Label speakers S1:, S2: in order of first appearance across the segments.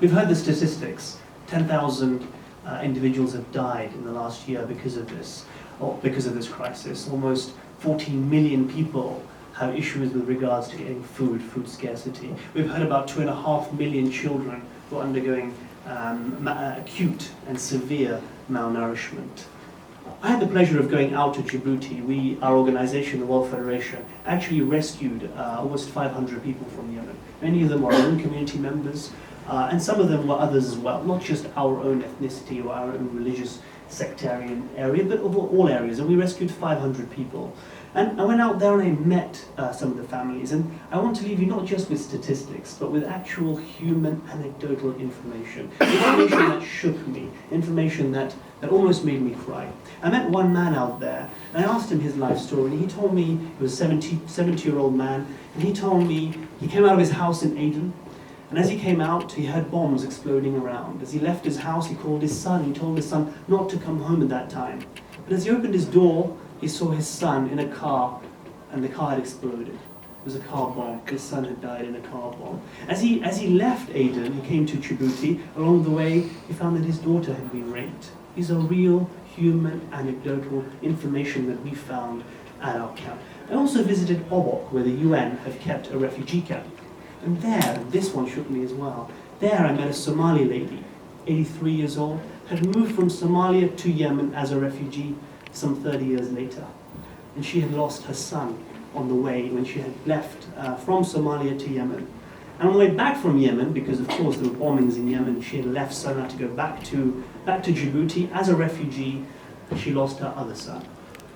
S1: We've heard the statistics. 10,000 individuals have died in the last year because of this, or because of this crisis. Almost 14 million people have issues with regards to getting food scarcity. We've heard about 2.5 million children who are undergoing acute and severe malnourishment. I had the pleasure of going out to Djibouti. Our organization, the World Federation, actually rescued almost 500 people from Yemen. Many of them were our own community members, and some of them were others as well, not just our own ethnicity or our own religious sectarian area, but of all areas. And we rescued 500 people. And I went out there and I met some of the families. And I want to leave you not just with statistics, but with actual human anecdotal information. Information that shook me, information that almost made me cry. I met one man out there, and I asked him his life story, and he told me, he was a 70-year-old man, and he told me he came out of his house in Aden, and as he came out, he heard bombs exploding around. As he left his house, he called his son. He told his son not to come home at that time. But as he opened his door, he saw his son in a car, and the car had exploded. It was a car bomb. His son had died in a car bomb. As he left Aden, he came to Djibouti. Along the way, he found that his daughter had been raped. These are real, human, anecdotal information that we found at our camp. I also visited Obok, where the UN have kept a refugee camp. And there, and this one shook me as well, there I met a Somali lady, 83 years old, had moved from Somalia to Yemen as a refugee some 30 years later. And she had lost her son on the way when she had left from Somalia to Yemen. And on the way back from Yemen, because of course there were bombings in Yemen, she had left Sanaa to go back to Djibouti as a refugee, and she lost her other son.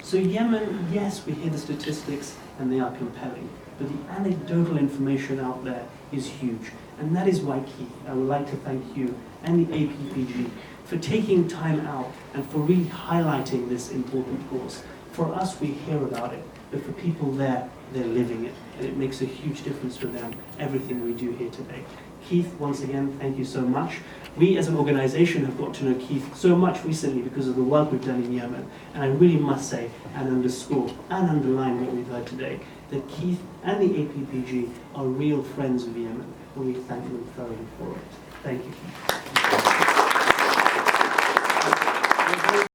S1: So Yemen, yes, we hear the statistics and they are compelling, but the anecdotal information out there is huge. And that is why, Keith, I would like to thank you and the APPG for taking time out and for really highlighting this important cause. For us, we hear about it, but for people there, they're living it, and it makes a huge difference for them, everything we do here today. Keith, once again, thank you so much. We as an organization have got to know Keith so much recently because of the work we've done in Yemen, and I really must say and underscore and underline what we've heard today, that Keith and the APPG are real friends of Yemen, and we thank them thoroughly for it. Thank you, Keith.